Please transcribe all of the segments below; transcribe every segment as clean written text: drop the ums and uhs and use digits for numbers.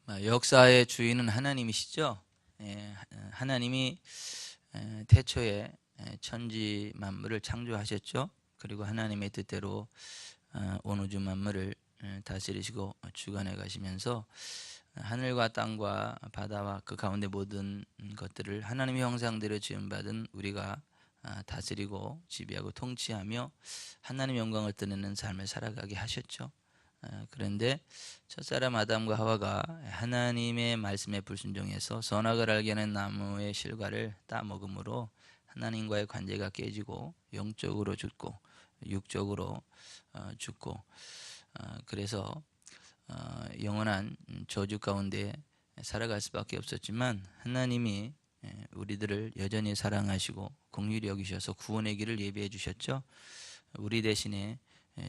역사의 주인은 하나님이시죠. 하나님이 태초에 천지 만물을 창조하셨죠. 그리고 하나님의 뜻대로 온 우주 만물을 다스리시고 주관해 가시면서 하늘과 땅과 바다와 그 가운데 모든 것들을 하나님의 형상대로 지음받은 우리가 다스리고 지배하고 통치하며 하나님의 영광을 드러내는 삶을 살아가게 하셨죠. 그런데 첫사람 아담과 하와가 하나님의 말씀에 불순종해서 선악을 알게 하는 나무의 실과를 따먹음으로 하나님과의 관계가 깨지고 영적으로 죽고 육적으로 죽고 그래서 영원한 저주 가운데 살아갈 수밖에 없었지만 하나님이 우리들을 여전히 사랑하시고 긍휼히 여기셔서 구원의 길을 예비해 주셨죠. 우리 대신에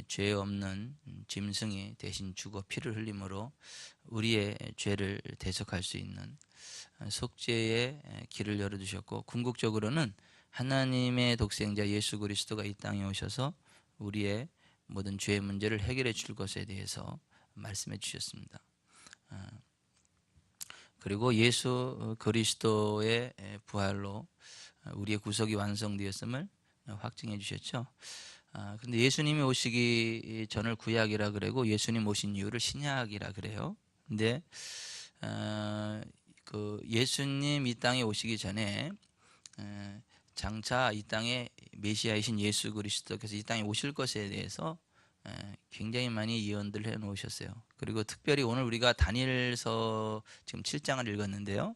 죄 없는 짐승이 대신 죽어 피를 흘림으로 우리의 죄를 대속할 수 있는 속죄의 길을 열어주셨고, 궁극적으로는 하나님의 독생자 예수 그리스도가 이 땅에 오셔서 우리의 모든 죄의 문제를 해결해 줄 것에 대해서 말씀해 주셨습니다. 그리고 예수 그리스도의 부활로 우리의 구속이 완성되었음을 확증해 주셨죠. 근데 예수님이 오시기 전을 구약이라 그러고 예수님 오신 이유를 신약이라 그래요. 근데 그 예수님 이 땅에 오시기 전에 장차 이 땅에 메시아이신 예수 그리스도께서 이 땅에 오실 것에 대해서 굉장히 많이 예언들 해 놓으셨어요. 그리고 특별히 오늘 우리가 다니엘서 지금 7장을 읽었는데요.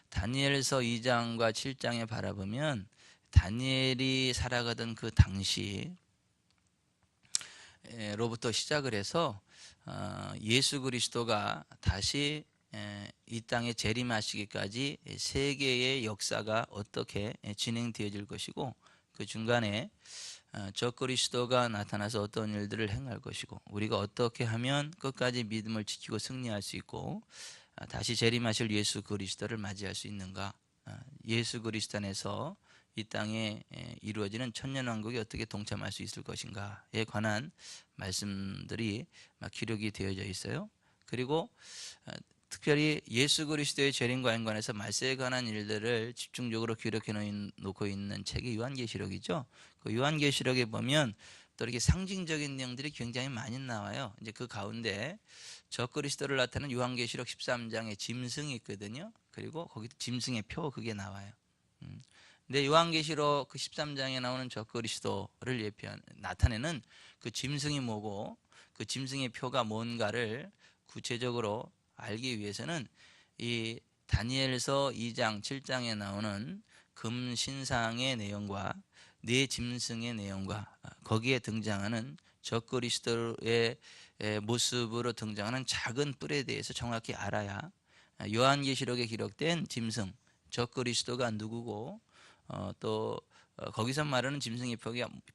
다니엘서 2장과 7장에 바라보면 다니엘이 살아가던 그 당시 로부터 시작을 해서 예수 그리스도가 다시 이 땅에 재림하시기까지 세계의 역사가 어떻게 진행되어질 것이고, 그 중간에 저 그리스도가 나타나서 어떤 일들을 행할 것이고, 우리가 어떻게 하면 끝까지 믿음을 지키고 승리할 수 있고 다시 재림하실 예수 그리스도를 맞이할 수 있는가, 예수 그리스도 안에서 이 땅에 이루어지는 천년왕국에 어떻게 동참할 수 있을 것인가에 관한 말씀들이 막 기록이 되어져 있어요. 그리고 특별히 예수 그리스도의 재림과 연관해서 말세에 관한 일들을 집중적으로 기록해 놓고 있는 책이 요한계시록이죠. 그 요한계시록에 보면 또 이렇게 상징적인 내용들이 굉장히 많이 나와요. 이제 그 가운데 저 그리스도를 나타내는 요한계시록 13장에 짐승이 있거든요. 그리고 거기 짐승의 표 그게 나와요. 근데 요한계시록 그 13장에 나오는 저 그리스도를 나타내는 그 짐승이 뭐고 그 짐승의 표가 뭔가를 구체적으로 알기 위해서는 이 다니엘서 2장 7장에 나오는 금신상의 내용과 네 짐승의 내용과 거기에 등장하는 저 그리스도의 모습으로 등장하는 작은 뿔에 대해서 정확히 알아야 요한계시록에 기록된 짐승 저 그리스도가 누구고 또 거기서 말하는 짐승의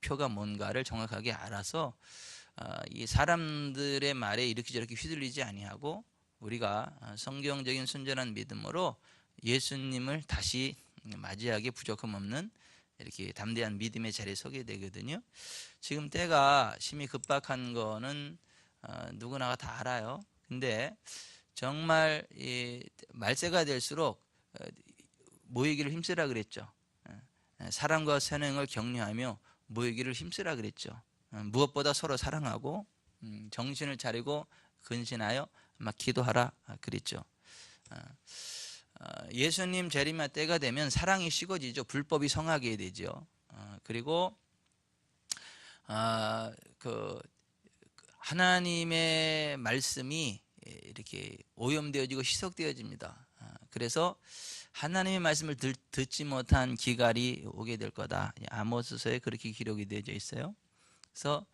표가 뭔가를 정확하게 알아서 이 사람들의 말에 이렇게 저렇게 휘둘리지 아니하고 우리가 성경적인 순전한 믿음으로 예수님을 다시 맞이하기 부족함 없는 이렇게 담대한 믿음의 자리에 서게 되거든요. 지금 때가 심히 급박한 거는 누구나가 다 알아요. 근데 정말 이 말세가 될수록 모이기를 힘쓰라 그랬죠. 사랑과 선행을 격려하며 모이기를 힘쓰라 그랬죠. 무엇보다 서로 사랑하고 정신을 차리고 근신하여 막 기도하라 그랬죠. 예수님 재림의 때가 되면 사랑이 식어지죠. 불법이 성하게 되죠. 그리고 그 하나님의 말씀이 이렇게 오염되어지고 희석되어집니다. 그래서 하나님의 말씀을 듣지 못한 기갈이 오게 될 거다. 아모스서에 그렇게 기록이 되어져 있어요. 그래서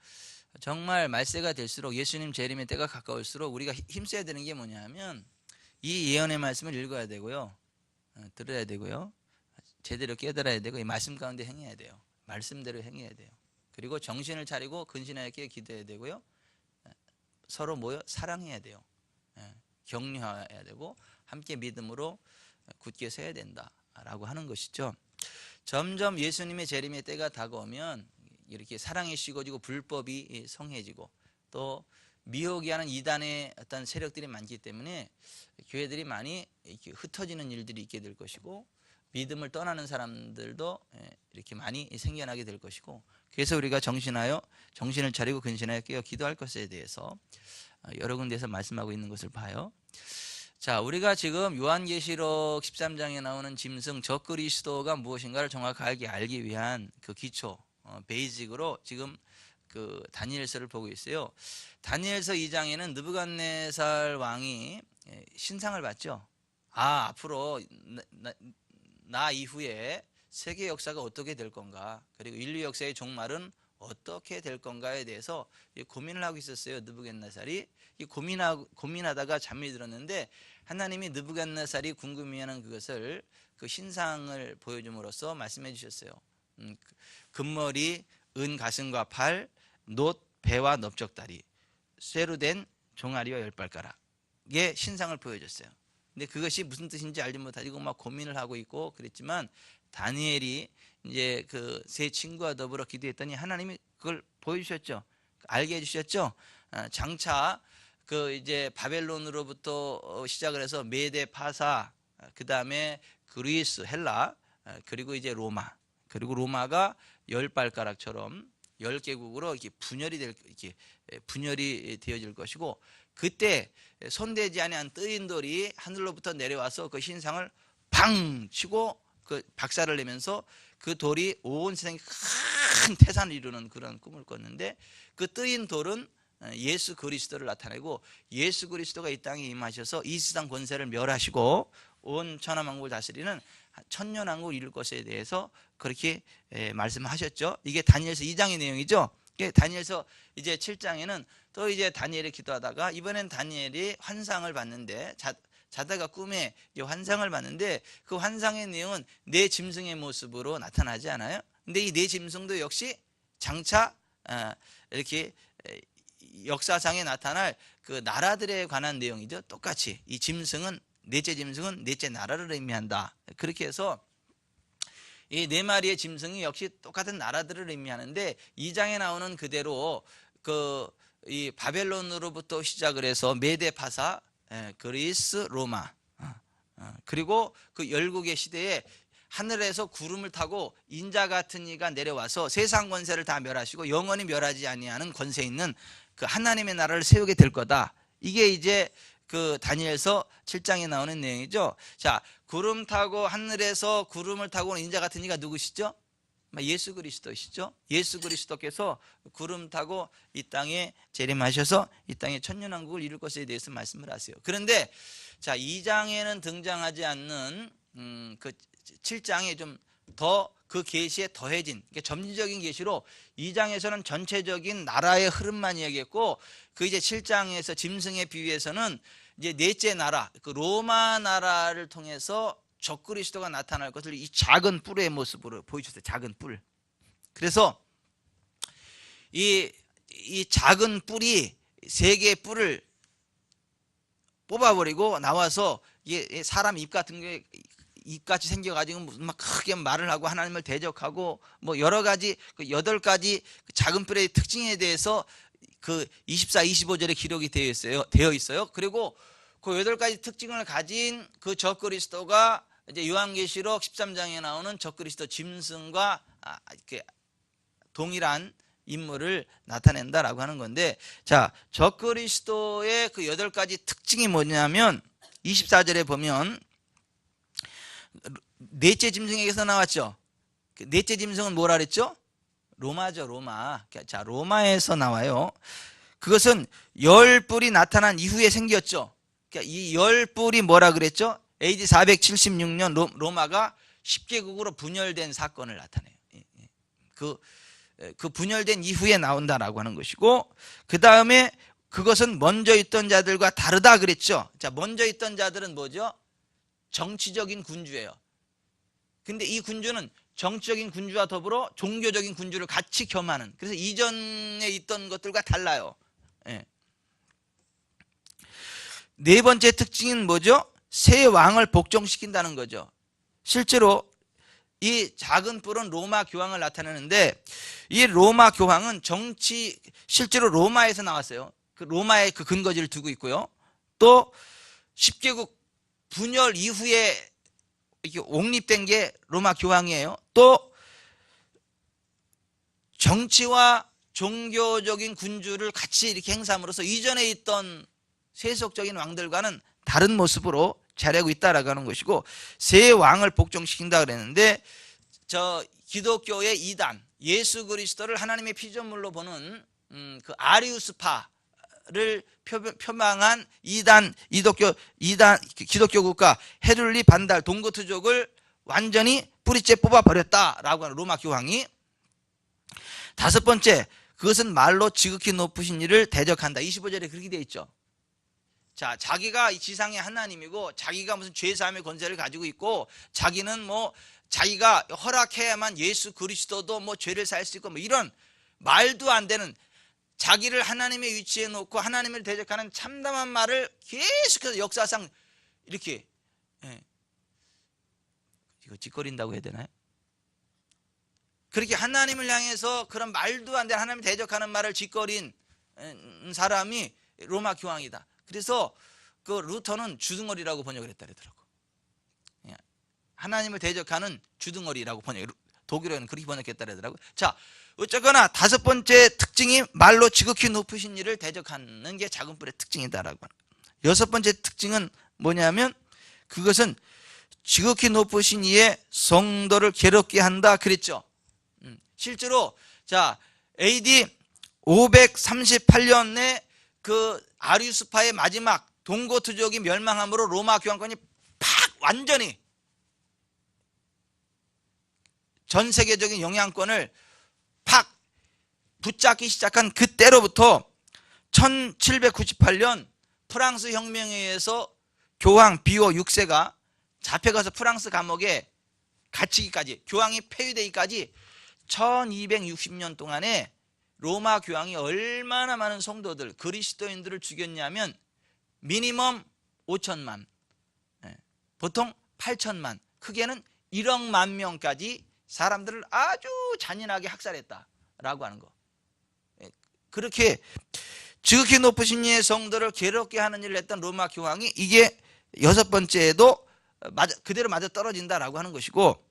정말 말세가 될수록 예수님 재림의 때가 가까울수록 우리가 힘써야 되는 게 뭐냐면 이 예언의 말씀을 읽어야 되고요, 들어야 되고요, 제대로 깨달아야 되고 이 말씀 가운데 행해야 돼요. 말씀대로 행해야 돼요. 그리고 정신을 차리고 근신하게 기도해야 되고요, 서로 모여 사랑해야 돼요. 격려해야 되고 함께 믿음으로 굳게 서야 된다라고 하는 것이죠. 점점 예수님의 재림의 때가 다가오면 이렇게 사랑이 식어지고 불법이 성해지고 또 미혹이 하는 이단의 어떤 세력들이 많기 때문에 교회들이 많이 이렇게 흩어지는 일들이 있게 될 것이고, 믿음을 떠나는 사람들도 이렇게 많이 생겨나게 될 것이고, 그래서 우리가 정신을 차리고 근신하여 깨어 기도할 것에 대해서 여러 군데에서 말씀하고 있는 것을 봐요. 자, 우리가 지금 요한계시록 13장에 나오는 짐승 적그리스도가 무엇인가를 정확하게 알기 위한 그 기초, 베이직으로 지금 그 다니엘서를 보고 있어요. 다니엘서 2장에는 느부갓네살 왕이 신상을 봤죠. 앞으로 나 이후에 세계 역사가 어떻게 될 건가, 그리고 인류 역사의 종말은 어떻게 될 건가에 대해서 고민을 하고 있었어요. 느부갓네살이 고민하다가 잠이 들었는데, 하나님이 느부갓네살이 궁금해하는 그것을, 그 신상을 보여줌으로써 말씀해 주셨어요. 금머리, 은 가슴과 팔, 놋 배와 넓적다리, 쇠로 된 종아리와 열발가락의 신상을 보여줬어요. 근데 그것이 무슨 뜻인지 알지 못하고 막 고민을 하고 있고 그랬지만, 다니엘이 이제 그 세 친구와 더불어 기도했더니 하나님이 그걸 보여주셨죠. 알게 해주셨죠. 장차 그 이제 바벨론으로부터 시작을 해서 메데 파사, 그 다음에 그리스, 헬라, 그리고 이제 로마, 그리고 로마가 열 발가락처럼 10개국으로 이렇게 분열이 되어질 것이고, 그때 손대지 아니한 뜨인 돌이 하늘로부터 내려와서 그 신상을 팡 치고 그 박살을 내면서 그 돌이 온 세상에 큰 태산을 이루는 그런 꿈을 꿨는데, 그 뜨인 돌은 예수 그리스도를 나타내고, 예수 그리스도가 이 땅에 임하셔서 이 세상 권세를 멸하시고 온 천하만국을 다스리는 천년왕국을 이룰 것에 대해서 그렇게 말씀하셨죠. 이게 다니엘서 2장의 내용이죠. 다니엘서 이제 7장에는 또 이제 다니엘이 기도하다가, 이번엔 다니엘이 환상을 봤는데, 자다가 꿈에 환상을 봤는데, 그 환상의 내용은 네 짐승의 모습으로 나타나지 않아요. 근데 이 네 짐승도 역시 장차 이렇게 역사상에 나타날 그 나라들에 관한 내용이죠. 똑같이 이 짐승은, 넷째 짐승은 넷째 나라를 의미한다. 그렇게 해서 이 네 마리의 짐승이 역시 똑같은 나라들을 의미하는데, 2장에 나오는 그대로 이 바벨론으로부터 시작을 해서 메데 파사, 그리스, 로마, 그리고 그 열국의 시대에 하늘에서 구름을 타고 인자 같은 이가 내려와서 세상 권세를 다 멸하시고 영원히 멸하지 아니하는 권세 있는 그 하나님의 나라를 세우게 될 거다. 이게 이제 그 다니엘서 7장에 나오는 내용이죠. 자, 구름 타고 하늘에서 구름을 타고 오는 인자 같은 이가 누구시죠? 예수 그리스도시죠. 예수 그리스도께서 구름 타고 이 땅에 재림하셔서 이 땅에 천년왕국을 이룰 것에 대해서 말씀을 하세요. 그런데 자, 2장에는 등장하지 않는 그 7장에 좀 더 그 계시에 더해진, 그러니까 점진적인 계시로 2장에서는 전체적인 나라의 흐름만 이야기했고, 그 이제 7장에서 짐승에 비유해서는 이제 넷째 나라, 그 로마 나라를 통해서 적그리스도가 나타날 것을 이 작은 뿔의 모습으로 보여주셨어요. 작은 뿔. 그래서 이 작은 뿔이 세 개의 뿔을 뽑아버리고 나와서 이게 사람 입 같은 게 입같이 생겨가지고 막 크게 말을 하고 하나님을 대적하고 뭐 여러 가지 그 8가지 작은 뿔의 특징에 대해서 그 24, 25절에 기록이 되어 있어요. 그리고 그 8가지 특징을 가진 그 적그리스도가 이제 요한계시록 13장에 나오는 적그리스도 짐승과 이렇게 동일한 인물을 나타낸다라고 하는 건데, 자, 적그리스도의 그 8가지 특징이 뭐냐면 24절에 보면 넷째 짐승에게서 나왔죠. 넷째 짐승은 뭐라 그랬죠? 로마죠, 로마. 자, 로마에서 나와요. 그것은 10뿔이 나타난 이후에 생겼죠. 그러니까 이 10뿔이 뭐라 그랬죠? AD 476년 로마가 10개국으로 분열된 사건을 나타내요. 그 분열된 이후에 나온다라고 하는 것이고, 그 다음에 그것은 먼저 있던 자들과 다르다 그랬죠. 자, 먼저 있던 자들은 뭐죠? 정치적인 군주예요. 근데 이 군주는 정치적인 군주와 더불어 종교적인 군주를 같이 겸하는, 그래서 이전에 있던 것들과 달라요. 네 번째 특징은 뭐죠? 새 왕을 복종시킨다는 거죠. 실제로 이 작은 뿔은 로마 교황을 나타내는데, 이 로마 교황은 실제로 로마에서 나왔어요. 그 로마의 그 근거지를 두고 있고요. 또 10개국 분열 이후에 이렇게 옹립된 게 로마 교황이에요. 또 정치와 종교적인 군주를 같이 이렇게 행사함으로써 이전에 있던 세속적인 왕들과는 다른 모습으로 자리하고 있다라고 하는 것이고, 새 왕을 복종시킨다 그랬는데, 저 기독교의 이단, 예수 그리스도를 하나님의 피조물로 보는 그 아리우스파를 표방한 기독교 국가 헤룰리 반달 동고트족을 완전히 뿌리째 뽑아버렸다라고 하는 로마 교황이. 다섯 번째, 그것은 말로 지극히 높으신 이를 대적한다. 25절에 그렇게 되어 있죠. 자, 자기가 이 지상의 하나님이고 자기가 무슨 죄사함의 권세를 가지고 있고 자기는 뭐 자기가 허락해야만 예수 그리스도도 뭐 죄를 살 수 있고 뭐 이런 말도 안 되는, 자기를 하나님의 위치에 놓고 하나님을 대적하는 참담한 말을 계속해서 역사상 이렇게, 이거 짓거린다고 해야 되나요? 그렇게 하나님을 향해서 그런 말도 안 되는 하나님을 대적하는 말을 짓거린 사람이 로마 교황이다. 그래서 그 루터는 주둥어리라고 번역을 했다 그러더라고. 하나님을 대적하는 주둥어리라고 독일어는 그렇게 번역했다 그러더라고. 자, 어쨌거나 다섯 번째 특징이 말로 지극히 높으신 이를 대적하는 게 작은 뿔의 특징이다라고 하는 거예요. 여섯 번째 특징은 뭐냐면 그것은 지극히 높으신 이의 성도를 괴롭게 한다 그랬죠. 실제로 자, AD 538년에 그 아리우스파의 마지막 동고트족이 멸망함으로 로마 교황권이 팍 완전히 전 세계적인 영향권을 팍 붙잡기 시작한 그때로부터 1798년 프랑스 혁명에 의해서 교황 비오 6세가 잡혀가서 프랑스 감옥에 갇히기까지, 교황이 폐위되기까지 1260년 동안에 로마 교황이 얼마나 많은 성도들, 그리스도인들을 죽였냐면 미니멈 5천만, 보통 8천만, 크게는 1억만 명까지 사람들을 아주 잔인하게 학살했다라고 하는 거. 그렇게 지극히 높으신 이의 성도를 괴롭게 하는 일을 했던 로마 교황이, 이게 여섯 번째에도 그대로 맞아 떨어진다라고 하는 것이고,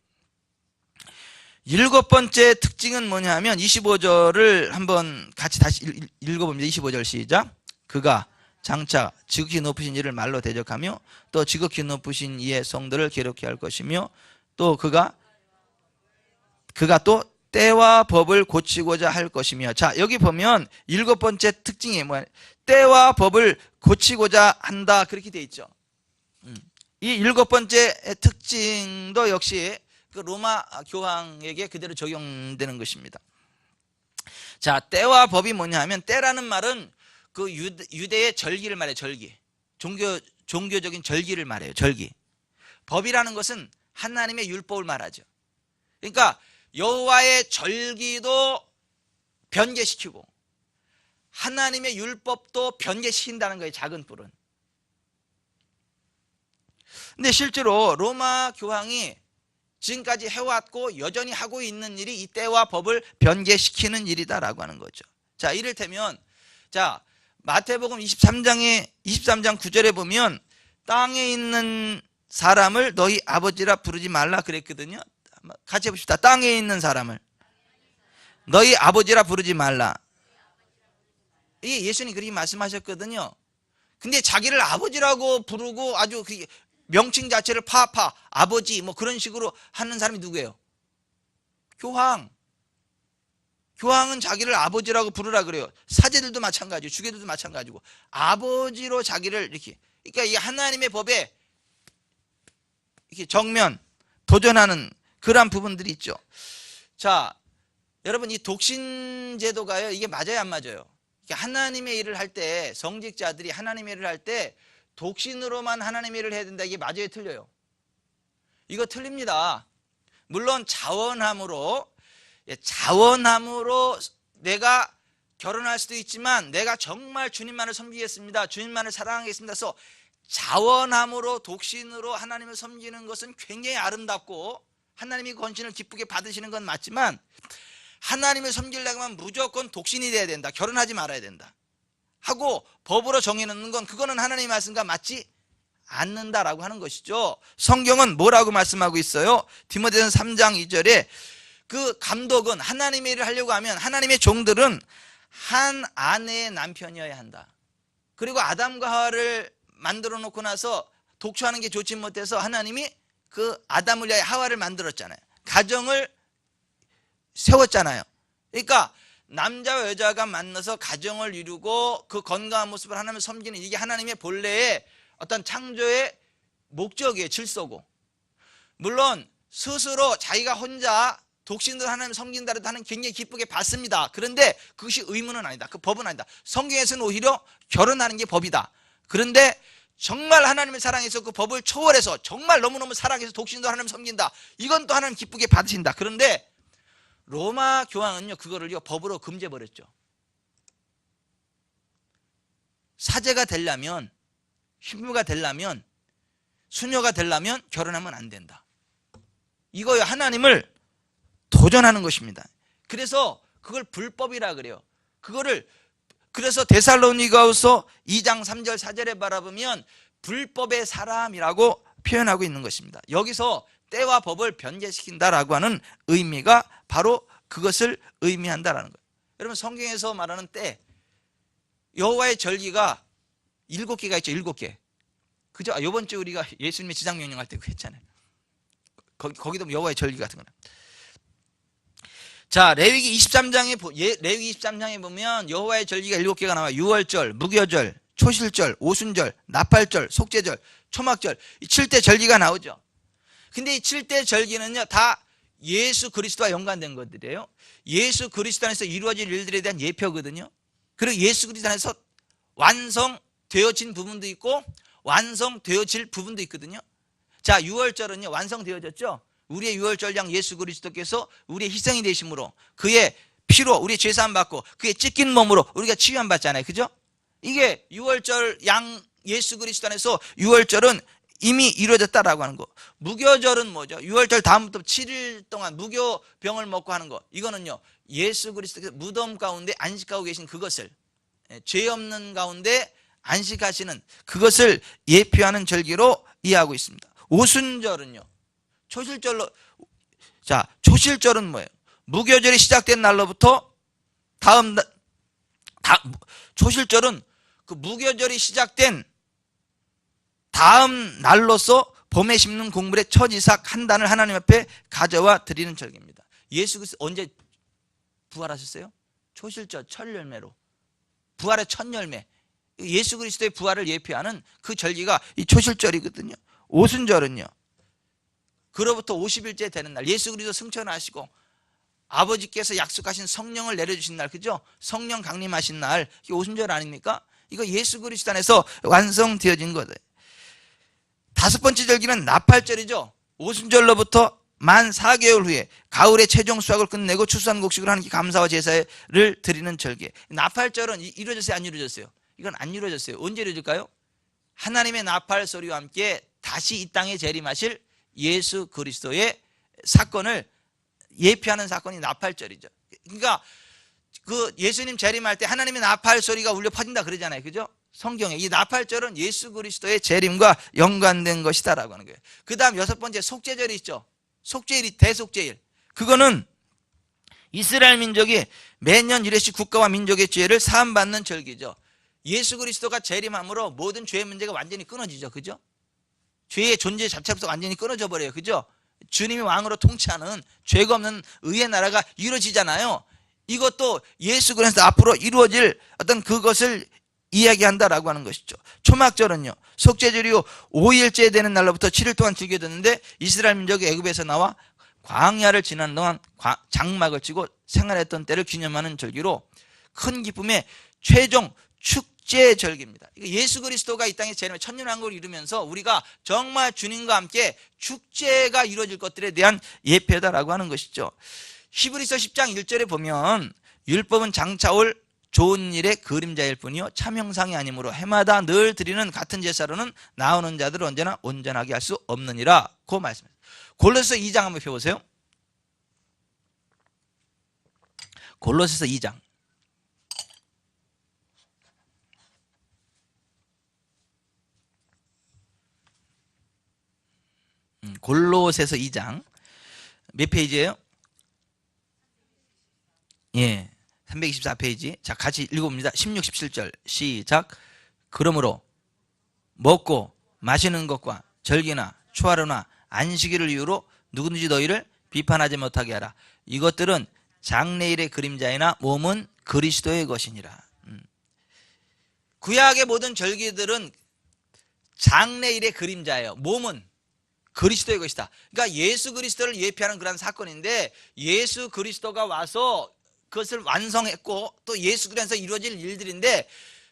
일곱 번째 특징은 뭐냐 하면 25절을 한번 같이 다시 읽어봅니다. 25절 시작. 그가 장차 지극히 높으신 이를 말로 대적하며 또 지극히 높으신 이의 성도를 괴롭게 할 것이며 또 그가 또 때와 법을 고치고자 할 것이며. 자, 여기 보면 일곱 번째 특징이 뭐야? 때와 법을 고치고자 한다 그렇게 돼 있죠. 이 일곱 번째 특징도 역시 그 로마 교황에게 그대로 적용되는 것입니다. 자, 때와 법이 뭐냐 하면, 때라는 말은 그 유대의 절기를 말해요. 절기, 종교적인 절기를 말해요. 절기. 법이라는 것은 하나님의 율법을 말하죠. 그러니까 여호와의 절기도 변개시키고 하나님의 율법도 변개시킨다는 거예요. 작은 뿔은. 근데 실제로 로마 교황이 지금까지 해왔고 여전히 하고 있는 일이 이 때와 법을 변개시키는 일이다라고 하는 거죠. 자, 이를테면 자, 마태복음 23장 9절에 보면 땅에 있는 사람을 너희 아버지라 부르지 말라 그랬거든요. 같이 해봅시다. 땅에 있는 사람을 너희 아버지라 부르지 말라. 이게 예수님이 그렇게 말씀하셨거든요. 근데 자기를 아버지라고 부르고 아주 그 명칭 자체를 파파, 아버지 뭐 그런 식으로 하는 사람이 누구예요? 교황. 교황은 자기를 아버지라고 부르라 그래요. 사제들도 마찬가지고 주교들도 마찬가지고 아버지로 자기를 이렇게. 그러니까 이 하나님의 법에 이렇게 정면 도전하는 그러한 부분들이 있죠. 자, 여러분, 이 독신 제도가요, 이게 맞아요, 안 맞아요? 하나님의 일을 할 때, 성직자들이 하나님의 일을 할 때 독신으로만 하나님의 일을 해야 된다. 이게 맞아요, 틀려요? 이거 틀립니다. 물론 자원함으로 내가 결혼할 수도 있지만 내가 정말 주님만을 섬기겠습니다, 주님만을 사랑하겠습니다 해서 자원함으로 독신으로 하나님을 섬기는 것은 굉장히 아름답고 하나님이 권신을 기쁘게 받으시는 건 맞지만, 하나님을 섬기려면 무조건 독신이 돼야 된다, 결혼하지 말아야 된다. 하고 법으로 정해놓는 건 그거는 하나님의 말씀과 맞지 않는다라고 하는 것이죠. 성경은 뭐라고 말씀하고 있어요? 디모데전서 3장 2절에 그 감독은 하나님의 일을 하려고 하면 하나님의 종들은 한 아내의 남편이어야 한다. 그리고 아담과 하와를 만들어 놓고 나서 독초하는 게 좋지 못해서 하나님이 그 아담을 위하여 하와를 만들었잖아요. 가정을 세웠잖아요. 그러니까 남자와 여자가 만나서 가정을 이루고 그 건강한 모습을 하나님을 섬기는 이게 하나님의 본래의 어떤 창조의 목적이에요. 질서고. 물론 스스로 자기가 혼자 독신으로 하나님을 섬긴다 해도 하나님 굉장히 기쁘게 받습니다. 그런데 그것이 의무는 아니다. 그 법은 아니다. 성경에서는 오히려 결혼하는 게 법이다. 그런데 정말 하나님을 사랑해서 그 법을 초월해서 정말 너무너무 사랑해서 독신으로 하나님을 섬긴다. 이건 또 하나님 기쁘게 받으신다. 그런데 로마 교황은요 그거를요 법으로 금지해버렸죠. 사제가 되려면, 신부가 되려면, 수녀가 되려면 결혼하면 안 된다. 이거요 하나님을 도전하는 것입니다. 그래서 그걸 불법이라 그래요. 그래서 데살로니가후서 2장 3절 4절에 바라보면 불법의 사람이라고 표현하고 있는 것입니다. 여기서 때와 법을 변제시킨다라고 하는 의미가 바로 그것을 의미한다라는 거예요. 여러분 성경에서 말하는 때 여호와의 절기가 7개가 있죠. 7개. 그죠? 이번 주 우리가 예수님의 지상명령할 때 그거 했잖아요. 거기도 여호와의 절기 같은 거는. 자, 레위기 23장에 보면 여호와의 절기가 7개가 나와요. 유월절, 무교절, 초실절, 오순절, 나팔절, 속죄절, 초막절, 이 7대 절기가 나오죠. 근데 이 7대 절기는요 다 예수 그리스도와 연관된 것들이에요. 예수 그리스도 안에서 이루어질 일들에 대한 예표거든요. 그리고 예수 그리스도 안에서 완성되어진 부분도 있고 완성되어질 부분도 있거든요. 자, 유월절은요 완성되어졌죠. 우리의 유월절 양 예수 그리스도께서 우리의 희생이 되심으로 그의 피로 우리의 죄사함 받고 그의 찢긴 몸으로 우리가 치유함 받잖아요. 그죠? 이게 유월절 양 예수 그리스도 안에서 유월절은 이미 이루어졌다라고 하는 거. 무교절은 뭐죠? 유월절 다음부터 7일 동안 무교병을 먹고 하는 거. 이거는요 예수 그리스도께서 무덤 가운데 안식하고 계신 그것을, 죄 없는 가운데 안식하시는 그것을 예표하는 절기로 이해하고 있습니다. 오순절은요 초실절로. 자, 초실절은 뭐예요? 무교절이 시작된 날로부터 초실절은 그 무교절이 시작된 다음 날로서 봄에 심는 곡물의 첫 이삭 한 단을 하나님 앞에 가져와 드리는 절기입니다. 예수 그리스도 언제 부활하셨어요? 초실절 첫 열매로. 부활의 첫 열매. 예수 그리스도의 부활을 예표하는 그 절기가 이 초실절이거든요. 오순절은요 그로부터 50일째 되는 날, 예수 그리스도 승천하시고 아버지께서 약속하신 성령을 내려주신 날, 그죠? 성령 강림하신 날, 이게 오순절 아닙니까? 이거 예수 그리스도 안에서 완성되어진 거예요. 5번째 절기는 나팔절이죠. 오순절로부터 만 4개월 후에 가을의 최종 수확을 끝내고 추수한 곡식을 하나님께 감사와 제사를 드리는 절기. 나팔절은 이루어졌어요, 안 이루어졌어요? 이건 안 이루어졌어요. 언제 이루어질까요? 하나님의 나팔 소리와 함께 다시 이 땅에 재림하실 예수 그리스도의 사건을 예표하는 사건이 나팔절이죠. 그러니까 그 예수님 재림할 때 하나님의 나팔 소리가 울려 퍼진다 그러잖아요. 그죠? 성경에 이 나팔절은 예수 그리스도의 재림과 연관된 것이다라고 하는 거예요. 그 다음 6번째 속죄절이 있죠. 속죄일이 대속죄일. 그거는 이스라엘 민족이 매년 1회씩 국가와 민족의 죄를 사함받는 절기죠. 예수 그리스도가 재림함으로 모든 죄의 문제가 완전히 끊어지죠. 그죠? 죄의 존재 자체부터 완전히 끊어져 버려요. 그죠? 주님이 왕으로 통치하는 죄가 없는 의의 나라가 이루어지잖아요. 이것도 예수 그리스도 앞으로 이루어질 어떤 그것을 이야기한다라고 하는 것이죠. 초막절은요 속죄절이요 5일째 되는 날로부터 7일 동안 즐겨졌는데 이스라엘 민족이 애굽에서 나와 광야를 지난 동안 장막을 치고 생활했던 때를 기념하는 절기로 큰 기쁨의 최종 축제 절기입니다. 예수 그리스도가 이 땅에 재림의 천년왕국을 이루면서 우리가 정말 주님과 함께 축제가 이루어질 것들에 대한 예표다라고 하는 것이죠. 히브리서 10장 1절에 보면 율법은 장차올 좋은 일의 그림자일 뿐이요 참 형상이 아니므로 해마다 늘 드리는 같은 제사로는 나오는 자들을 언제나 온전하게 할 수 없느니라 고 말씀합니다. 골로새서 2장 한번 펴보세요. 골로새서 2장 골로새서 2장 몇 페이지예요? 예, 324페이지. 자, 같이 읽어봅니다. 16, 17절 시작. 그러므로 먹고 마시는 것과 절기나 초하루나 안식일을 이유로 누구든지 너희를 비판하지 못하게 하라. 이것들은 장래일의 그림자이나 몸은 그리스도의 것이니라. 구약의 모든 절기들은 장래일의 그림자예요. 몸은 그리스도의 것이다. 그러니까 예수 그리스도를 예표하는 그런 사건인데, 예수 그리스도가 와서 그것을 완성했고 또 예수 그리스도에서 이루어질 일들인데,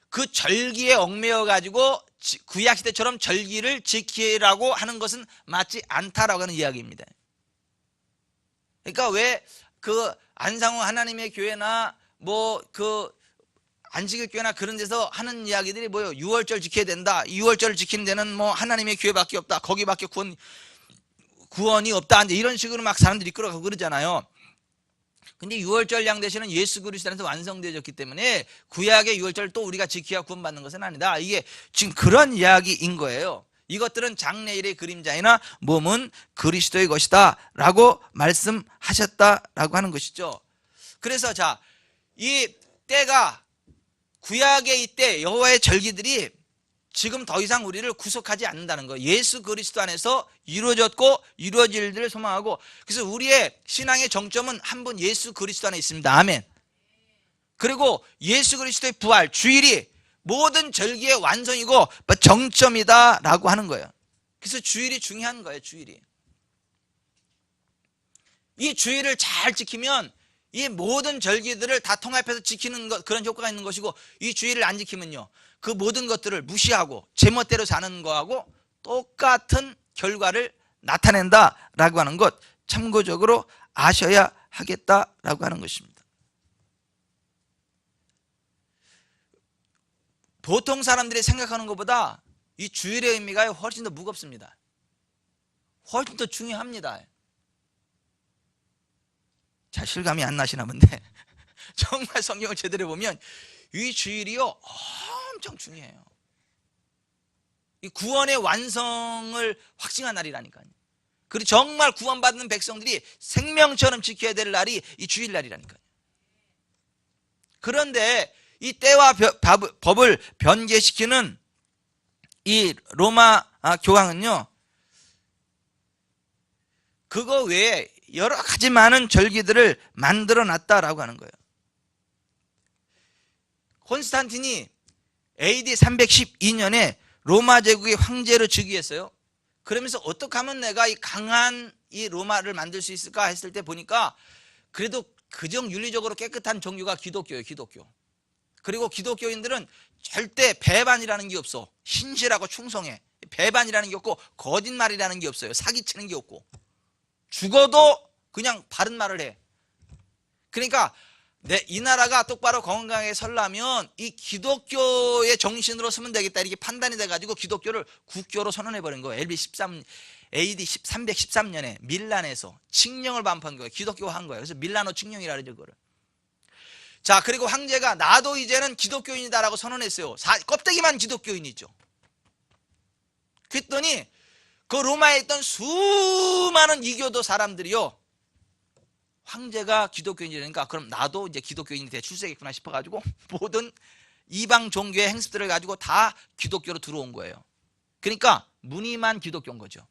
그 절기에 얽매여 가지고 구약 시대처럼 절기를 지키라고 하는 것은 맞지 않다라고 하는 이야기입니다. 그러니까 왜 그 안상호 하나님의 교회나 뭐 그 안식일 교회나 그런 데서 하는 이야기들이 뭐예요? 6월절 지켜야 된다. 6월절을 지키는 데는 뭐 하나님의 교회밖에 없다. 거기밖에 구원이 없다. 이제 이런 식으로 막 사람들이 이끌어가고 그러잖아요. 근데 6월절 양 대신은 예수 그리스도 안에서 완성되어졌기 때문에 구약의 6월절을 또 우리가 지켜야 구원받는 것은 아니다. 이게 지금 그런 이야기인 거예요. 이것들은 장래일의 그림자이나 몸은 그리스도의 것이다 라고 말씀하셨다라고 하는 것이죠. 그래서 자, 이 때가 구약의 이때 여호와의 절기들이 지금 더 이상 우리를 구속하지 않는다는 거예요. 예수 그리스도 안에서 이루어졌고 이루어질 일들을 소망하고, 그래서 우리의 신앙의 정점은 한 분 예수 그리스도 안에 있습니다. 아멘. 그리고 예수 그리스도의 부활, 주일이 모든 절기의 완성이고 정점이다 라고 하는 거예요. 그래서 주일이 중요한 거예요. 주일이, 이 주일을 잘 지키면 이 모든 절기들을 다 통합해서 지키는 것, 그런 효과가 있는 것이고, 이 주일을 안 지키면요 그 모든 것들을 무시하고 제멋대로 사는 거하고 똑같은 결과를 나타낸다라고 하는 것, 참고적으로 아셔야 하겠다라고 하는 것입니다. 보통 사람들이 생각하는 것보다 이 주일의 의미가 훨씬 더 무겁습니다. 훨씬 더 중요합니다. 자, 실감이 안 나시나 본데 정말 성경을 제대로 보면 이 주일이요 엄청 중요해요. 이 구원의 완성을 확증한 날이라니까요. 그리고 정말 구원받는 백성들이 생명처럼 지켜야 될 날이 이 주일날이라니까요. 그런데 이 때와 법을 변개시키는 이 로마 교황은요, 그거 외에 여러 가지 많은 절기들을 만들어 놨다라고 하는 거예요. 콘스탄틴이 AD 312년에 로마 제국의 황제로 즉위했어요. 그러면서 어떻게 하면 내가 이 강한 이 로마를 만들 수 있을까 했을 때 보니까 그래도 그정 윤리적으로 깨끗한 종교가 기독교예요. 기독교. 그리고 기독교인들은 절대 배반이라는 게 없어. 신실하고 충성해. 배반이라는 게 없고 거짓말이라는 게 없어요. 사기치는 게 없고, 죽어도 그냥 바른 말을 해. 그러니까 이 나라가 똑바로 건강하게 서려면 이 기독교의 정신으로 서면 되겠다, 이렇게 판단이 돼가지고 기독교를 국교로 선언해버린 거예요. AD 313년에 밀란에서 칙령을 반포한 거예요. 기독교가 한 거예요. 그래서 밀라노 칙령이라 그러죠, 그거를. 자, 그리고 황제가 나도 이제는 기독교인이다라고 선언했어요. 껍데기만 기독교인이죠. 그랬더니 그 로마에 있던 수많은 이교도 사람들이요, 황제가 기독교인이니까 그럼 나도 이제 기독교인이 돼 출세겠구나 싶어가지고 모든 이방 종교의 행습들을 가지고 다 기독교로 들어온 거예요. 그러니까 무늬만 기독교인 거죠.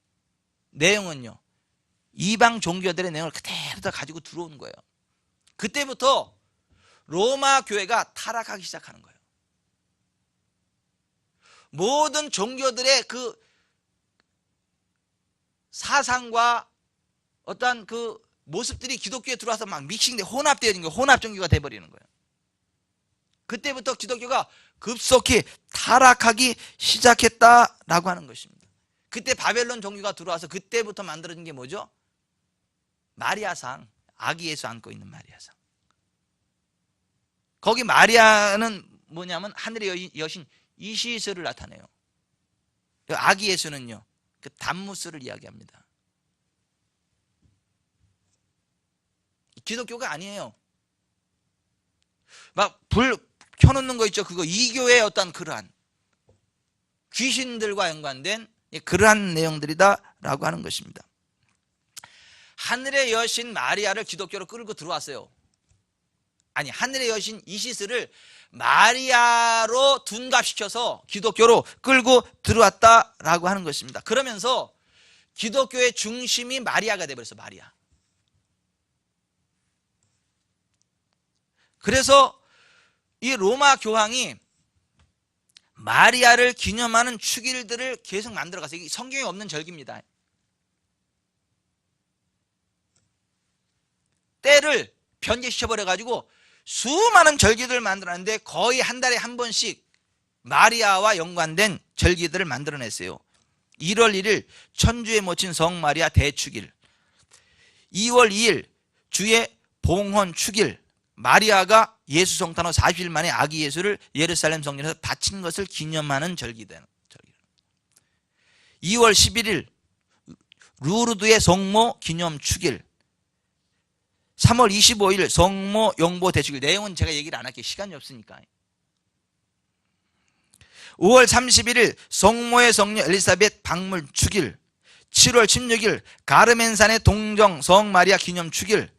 내용은요 이방 종교들의 내용을 그대로 다 가지고 들어오는 거예요. 그때부터 로마 교회가 타락하기 시작하는 거예요. 모든 종교들의 그 사상과 어떤 그 모습들이 기독교에 들어와서 막 믹싱돼 혼합되어진 거예요. 혼합 종교가 돼버리는 거예요. 그때부터 기독교가 급속히 타락하기 시작했다라고 하는 것입니다. 그때 바벨론 종교가 들어와서 그때부터 만들어진 게 뭐죠? 마리아상, 아기 예수 안고 있는 마리아상. 거기 마리아는 뭐냐면 하늘의 여신 이시스를 나타내요. 아기 예수는요 그 단무스를 이야기합니다. 기독교가 아니에요. 막 불 켜놓는 거 있죠. 그거 이교의 어떤 그러한 귀신들과 연관된 그러한 내용들이다라고 하는 것입니다. 하늘의 여신 마리아를 기독교로 끌고 들어왔어요. 아니, 하늘의 여신 이시스를 마리아로 둔갑시켜서 기독교로 끌고 들어왔다라고 하는 것입니다. 그러면서 기독교의 중심이 마리아가 되어버렸어. 마리아. 그래서 이 로마 교황이 마리아를 기념하는 축일들을 계속 만들어갔어요. 이게 성경에 없는 절기입니다. 때를 변개시켜버려가지고 수많은 절기들을 만들었는데 거의 한 달에 한 번씩 마리아와 연관된 절기들을 만들어냈어요. 1월 1일 천주에 모친 성마리아 대축일, 2월 2일 주의 봉헌 축일, 마리아가 예수 성탄 후 40일 만에 아기 예수를 예루살렘 성전에서 바친 것을 기념하는 절기다. 2월 11일 루르드의 성모 기념 축일, 3월 25일 성모 영보 대축일. 내용은 제가 얘기를 안 할게요. 시간이 없으니까. 5월 31일 성모의 성녀 엘리사벳 방문 축일, 7월 16일 가르멘산의 동정 성마리아 기념 축일,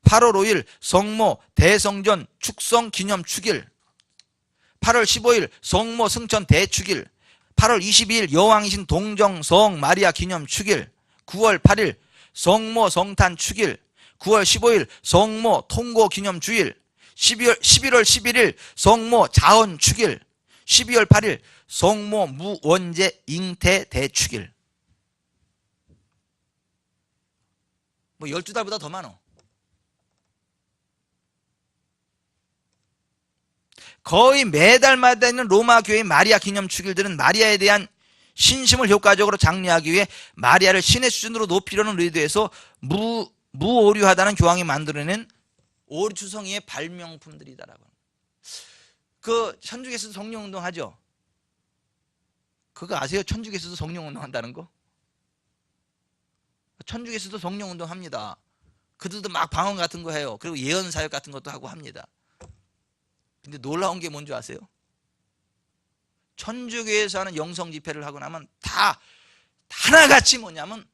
8월 5일 성모 대성전 축성 기념 축일, 8월 15일 성모 승천 대축일, 8월 22일 여왕이신 동정 성마리아 기념 축일, 9월 8일 성모 성탄 축일, 9월 15일 성모 통고 기념 주일, 11월 11일 성모 자언 축일, 12월 8일 성모 무원제 잉태 대축일. 뭐 12달보다 더 많어. 거의 매달마다 있는 로마 교회의 마리아 기념 축일들은 마리아에 대한 신심을 효과적으로 장려하기 위해 마리아를 신의 수준으로 높이려는 의도에서 무오류하다는 교황이 만들어낸 오류추성이의 발명품들이다라고. 그 천주교에서도 성령운동 하죠. 그거 아세요? 천주교에서도 성령운동 한다는 거? 천주교에서도 성령운동 합니다. 그들도 막 방언 같은 거 해요. 그리고 예언사역 같은 것도 하고 합니다. 근데 놀라운 게 뭔지 아세요? 천주교에서 하는 영성 집회를 하고 나면 다 하나같이 뭐냐면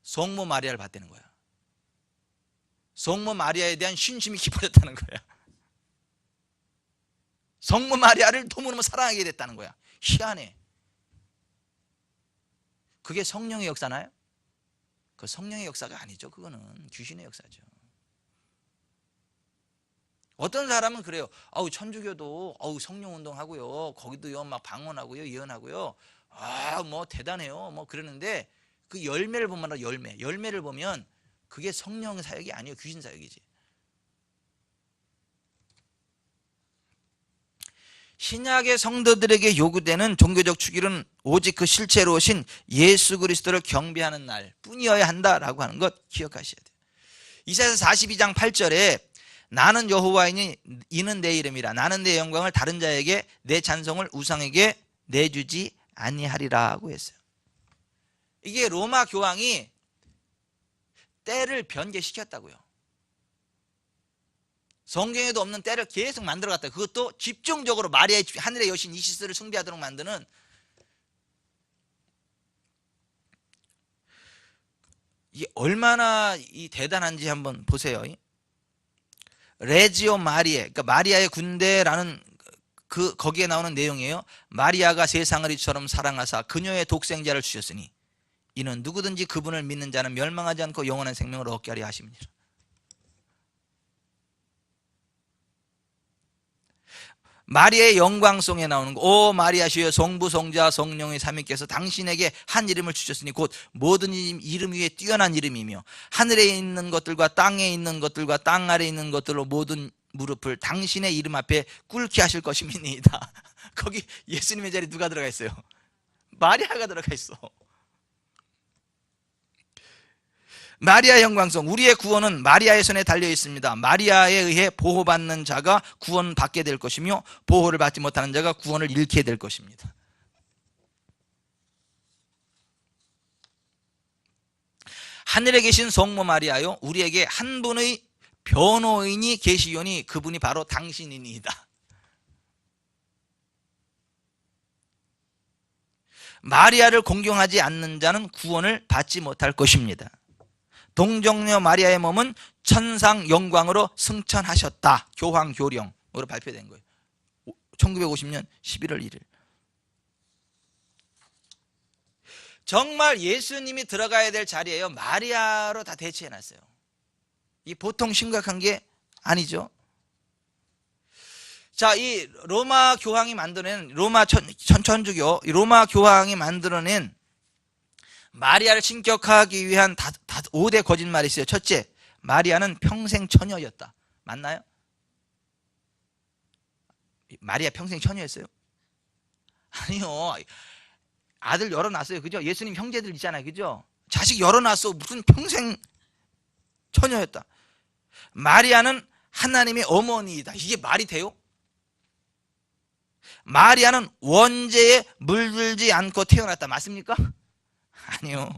성모 마리아를 받대는 거야. 성모 마리아에 대한 신심이 깊어졌다는 거야. 성모 마리아를 너무너무 사랑하게 됐다는 거야. 희한해. 그게 성령의 역사나요? 그 성령의 역사가 아니죠. 그거는 귀신의 역사죠. 어떤 사람은 그래요. 아우 천주교도 성령 운동하고요. 거기도요 막 방언하고요, 예언하고요. 아, 뭐 대단해요. 뭐 그러는데 그 열매를 보면 열매를 보면 그게 성령 사역이 아니에요. 귀신 사역이지. 신약의 성도들에게 요구되는 종교적 축일은 오직 그 실체로 오신 예수 그리스도를 경배하는 날 뿐이어야 한다라고 하는 것 기억하셔야 돼요. 이사야서 42장 8절에 나는 여호와이니 이는 내 이름이라. 나는 내 영광을 다른 자에게 내 찬송을 우상에게 내주지 아니하리라고 했어요. 이게 로마 교황이 때를 변개시켰다고요. 성경에도 없는 때를 계속 만들어갔다. 그것도 집중적으로 마리아의 하늘의 여신 이시스를 숭배하도록 만드는. 이게 얼마나 대단한지 한번 보세요. 레지오 마리에, 그러니까 마리아의 군대라는 거기에 나오는 내용이에요. 마리아가 세상을 이처럼 사랑하사 그녀의 독생자를 주셨으니 이는 누구든지 그분을 믿는 자는 멸망하지 않고 영원한 생명을 얻게 하려 하심이니라. 마리아의 영광송에 나오는 거, 오 마리아시여 성부 성자 성령의 삼위께서 당신에게 한 이름을 주셨으니 곧 모든 이름 위에 뛰어난 이름이며 하늘에 있는 것들과 땅에 있는 것들과 땅 아래에 있는 것들로 모든 무릎을 당신의 이름 앞에 꿇게 하실 것임이니이다. 거기 예수님의 자리에 누가 들어가 있어요? 마리아가 들어가 있어. 마리아의 영광송, 우리의 구원은 마리아의 손에 달려 있습니다. 마리아에 의해 보호받는 자가 구원받게 될 것이며 보호를 받지 못하는 자가 구원을 잃게 될 것입니다. 하늘에 계신 성모 마리아요, 우리에게 한 분의 변호인이 계시오니 그분이 바로 당신이니이다. 마리아를 공경하지 않는 자는 구원을 받지 못할 것입니다. 동정녀 마리아의 몸은 천상 영광으로 승천하셨다. 교황 교령으로 발표된 거예요. 1950년 11월 1일. 정말 예수님이 들어가야 될 자리예요. 마리아로 다 대체해놨어요. 이 보통 심각한 게 아니죠. 자, 이 로마 교황이 만들어낸 로마 천주교, 로마 교황이 만들어낸 마리아를 신격화하기 위한 5대 거짓말이 있어요. 첫째, 마리아는 평생 처녀였다. 맞나요? 마리아 평생 처녀였어요? 아니요. 아들 열어놨어요. 그죠? 예수님 형제들 있잖아요. 그죠? 자식 열어놨어. 무슨 평생 처녀였다. 마리아는 하나님의 어머니이다. 이게 말이 돼요? 마리아는 원죄에 물들지 않고 태어났다. 맞습니까? 아니요.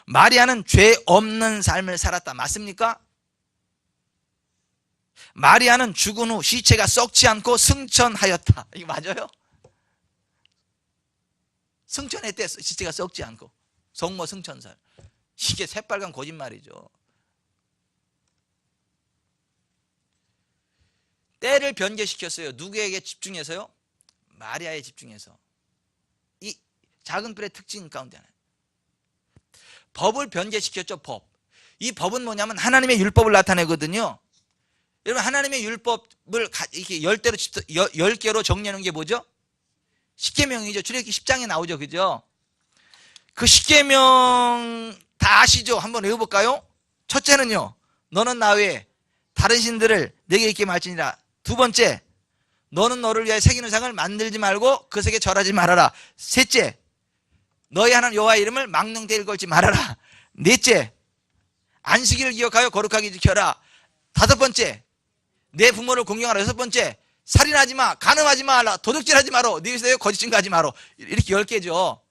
마리아는 죄 없는 삶을 살았다. 맞습니까? 마리아는 죽은 후 시체가 썩지 않고 승천하였다. 이거 맞아요? 승천했대. 시체가 썩지 않고. 성모 승천살. 이게 새빨간 거짓말이죠. 때를 변개시켰어요. 누구에게 집중해서요? 마리아에 집중해서. 이 작은 뿔의 특징 가운데 하나. 법을 변개시켰죠. 법. 이 법은 뭐냐면 하나님의 율법을 나타내거든요. 여러분, 하나님의 율법을 이렇게 10개로 정리하는 게 뭐죠? 십계명이죠. 출애굽기 10장에 나오죠. 그죠? 그 십계명 다 아시죠? 한번 외워볼까요? 첫째는요, 너는 나 외에 다른 신들을 내게 있게 말지니라. 두 번째, 너는 너를 위하여 새기는 상을 만들지 말고 그 색에 절하지 말아라. 셋째, 너희 하나님 여호와의 이름을 망령되이 걸지 말아라. 넷째, 안식일을 기억하여 거룩하게 지켜라. 다섯 번째, 내 부모를 공경하라. 여섯 번째, 살인하지 마, 간음하지 말라, 도둑질하지 마라, 네 입에서 거짓 증거하지 마라. 이렇게 10개죠.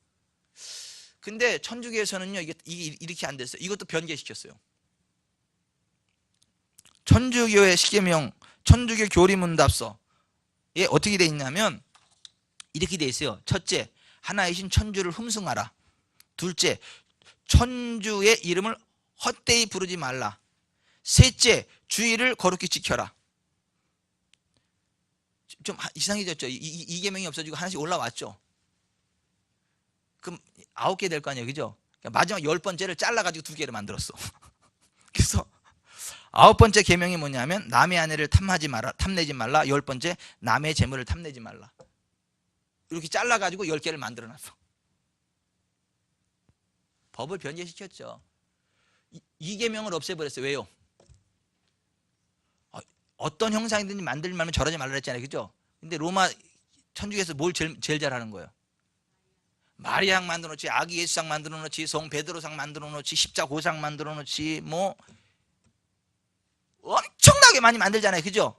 근데 천주교에서는요, 이게 이렇게 안 됐어요. 이것도 변개시켰어요. 천주교의 십계명, 천주교 교리문답서에 어떻게 돼 있냐면 이렇게 돼 있어요. 첫째, 하나이신 천주를 흠숭하라. 둘째, 천주의 이름을 헛되이 부르지 말라. 셋째, 주의를 거룩히 지켜라. 좀 이상해졌죠? 이 계명이 없어지고 하나씩 올라왔죠? 그럼 9개 될 거 아니에요. 그죠? 마지막 10번째를 잘라가지고 2개를 만들었어. 그래서 9번째 계명이 뭐냐면 남의 아내를 탐내지 말라. 10번째, 남의 재물을 탐내지 말라. 이렇게 잘라가지고 10개를 만들어놨어. 법을 변제시켰죠. 이 계명을 없애버렸어요. 왜요? 어떤 형상이든지 만들지 말면 절하지 말라 했잖아요. 그죠? 근데 로마 천주교에서 뭘 제일 잘하는 거예요? 마리아상 만들어 놓지, 아기 예수상 만들어 놓지, 성 베드로상 만들어 놓지, 십자고상 만들어 놓지, 뭐 엄청나게 많이 만들잖아요. 그죠?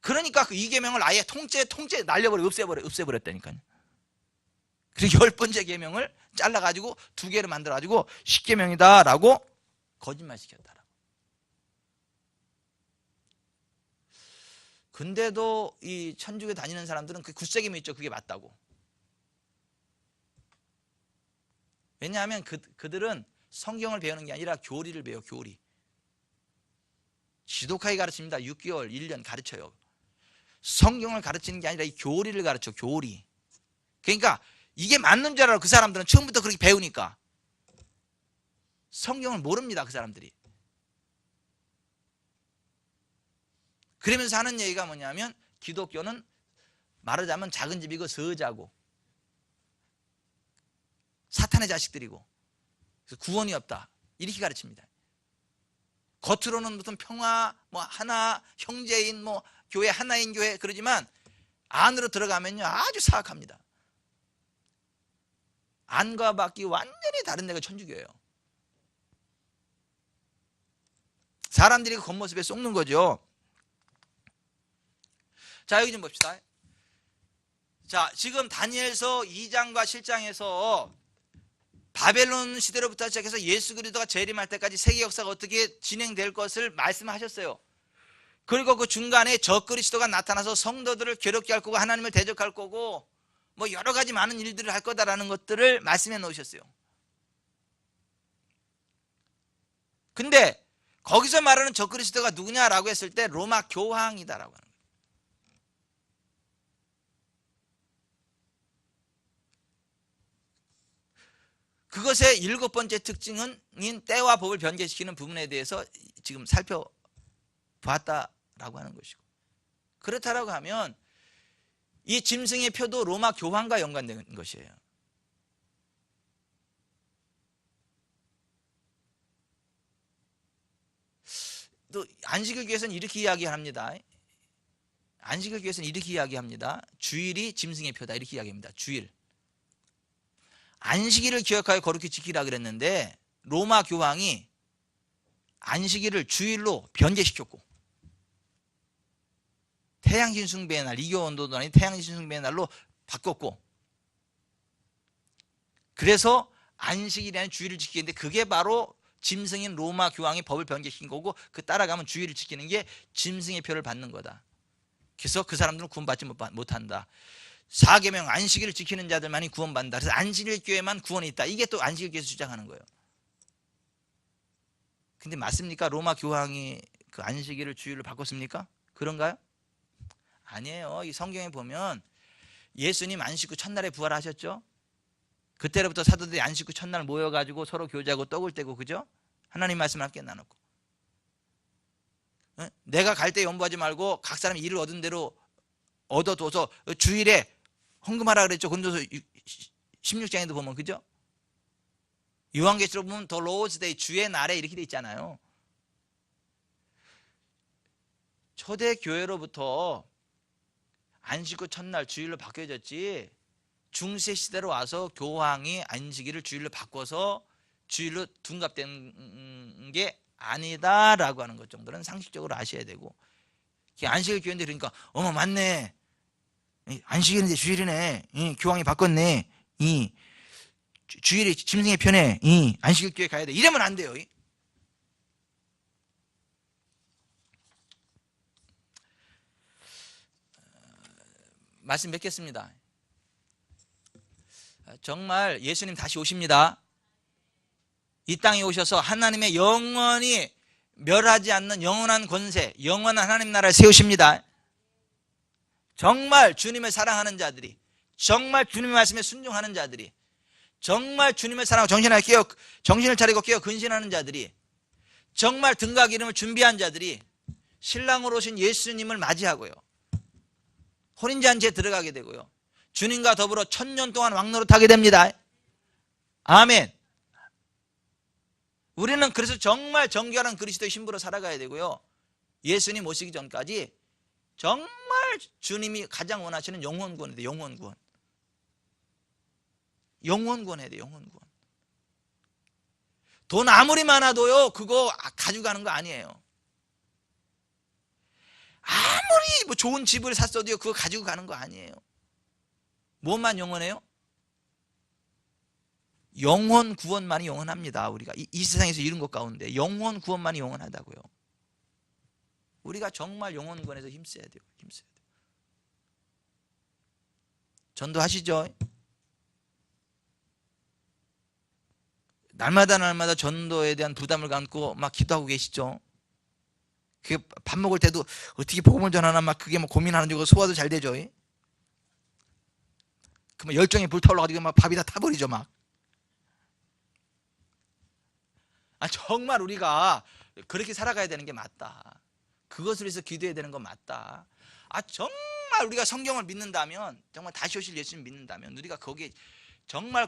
그러니까 그 이 계명을 아예 통째 없애버렸다니까요. 그리고 10번째 계명을 잘라가지고 2개를 만들어가지고 십계명이다라고 거짓말 시켰다. 근데도 이 천주교 다니는 사람들은 그 굳세게 있죠. 그게 맞다고. 왜냐하면 그들은 성경을 배우는 게 아니라 교리를 배워. 교리. 지독하게 가르칩니다. 6개월, 1년 가르쳐요. 성경을 가르치는 게 아니라 이 교리를 가르쳐. 교리. 그러니까 이게 맞는 줄 알아. 그 사람들은 처음부터 그렇게 배우니까. 성경을 모릅니다. 그 사람들이. 그러면서 하는 얘기가 뭐냐면 기독교는 말하자면 작은 집이고 서자고 사탄의 자식들이고 그래서 구원이 없다. 이렇게 가르칩니다. 겉으로는 무슨 평화, 뭐 하나, 형제인, 뭐 교회 하나인 교회 그러지만 안으로 들어가면요 아주 사악합니다. 안과 밖이 완전히 다른 데가 천주교예요. 사람들이 그 겉모습에 쏙는 거죠. 자, 여기 좀 봅시다. 자, 지금 다니엘서 2장과 7장에서 바벨론 시대로부터 시작해서 예수 그리스도가 재림할 때까지 세계 역사가 어떻게 진행될 것을 말씀하셨어요. 그리고 그 중간에 적그리스도가 나타나서 성도들을 괴롭게 할 거고 하나님을 대적할 거고 뭐 여러 가지 많은 일들을 할 거다라는 것들을 말씀해 놓으셨어요. 근데 거기서 말하는 적그리스도가 누구냐라고 했을 때 로마 교황이다라고 하는 거예요. 그것의 7번째 특징은 때와 법을 변개시키는 부분에 대해서 지금 살펴봤다라고 하는 것이고, 그렇다라고 하면 이 짐승의 표도 로마 교황과 연관된 것이에요. 또 안식일 교회에서는 이렇게 이야기합니다. 안식일 교회에서는 이렇게 이야기합니다. 주일이 짐승의 표다 이렇게 이야기합니다. 주일. 안식일을 기억하여 거룩히 지키라 그랬는데 로마 교황이 안식일을 주일로 변제시켰고, 태양신 숭배의 날, 이교원도도 아닌 태양신 숭배의 날로 바꿨고, 그래서 안식일이 아닌 주일을 지키는데 그게 바로 짐승인 로마 교황이 법을 변개시킨 거고, 그 따라가면 주일을 지키는 게 짐승의 표를 받는 거다. 그래서 그 사람들은 구원받지 못한다. 4계명 안식일을 지키는 자들만이 구원받는다. 그래서 안식일 교회만 구원이 있다. 이게 또 안식일 교회에서 주장하는 거예요. 근데 맞습니까? 로마 교황이 그 안식일을 주일로 바꿨습니까? 그런가요? 아니에요. 이 성경에 보면 예수님 안식 후 첫날에 부활하셨죠? 그때로부터 사도들이 안식 후 첫날 모여가지고 서로 교제하고 떡을 떼고, 그죠? 하나님 말씀을 함께 나눴고, 내가 갈 때 염보하지 말고 각 사람이 일을 얻은 대로 얻어둬서 주일에 헌금하라 그랬죠. 근도서 16장에도 보면, 그죠? 요한계시록 보면 더 로즈 데이, 주의 날에 이렇게 돼 있잖아요. 초대 교회로부터 안식 후 첫날 주일로 바뀌어졌지, 중세 시대로 와서 교황이 안식일을 주일로 바꿔서 주일로 둔갑된 게 아니다라고 하는 것 정도는 상식적으로 아셔야 되고, 안식일 교회인데 그러니까 어머 맞네, 안식일인데 주일이네, 교황이 바꿨네, 주일이 짐승의 편에 안식일 교회 가야 돼, 이러면 안 돼요. 말씀 맺겠습니다. 정말 예수님 다시 오십니다. 이 땅에 오셔서 하나님의 영원히 멸하지 않는 영원한 권세, 영원한 하나님 나라를 세우십니다. 정말 주님을 사랑하는 자들이, 정말 주님의 말씀에 순종하는 자들이, 정말 주님을 사랑하고 정신을 차리고 깨어 근신하는 자들이, 정말 등과 기름을 준비한 자들이 신랑으로 오신 예수님을 맞이하고요, 혼인잔치에 들어가게 되고요, 주님과 더불어 1000년 동안 왕노릇하게 됩니다. 아멘. 우리는 그래서 정말 정결한 그리스도의 신부로 살아가야 되고요, 예수님 오시기 전까지 정말 주님이 가장 원하시는 영원 구원해야 돼. 영원 구원. 영원 구원해야 돼. 영원 구원. 돈 아무리 많아도요 그거 가져가는 거 아니에요. 아무리 뭐 좋은 집을 샀어도요 그거 가지고 가는 거 아니에요. 뭐만 영원해요? 영원 구원만이 영원합니다. 우리가 이 세상에서 이룬 것 가운데 영원 구원만이 영원하다고요. 우리가 정말 영원 구원에서 힘써야 돼요. 힘써야 돼요. 전도하시죠. 날마다 전도에 대한 부담을 갖고 막 기도하고 계시죠. 그게 밥 먹을 때도 어떻게 복음을 전하나 막 그게 뭐 고민하는 줄 소화도 잘 되죠. 그러면 열정이 불타올라가지고 막 밥이 다 타버리죠 막. 정말 우리가 그렇게 살아가야 되는 게 맞다. 그것을 위해서 기도해야 되는 건 맞다. 정말 우리가 성경을 믿는다면, 정말 다시 오실 예수님 믿는다면 우리가 거기에 정말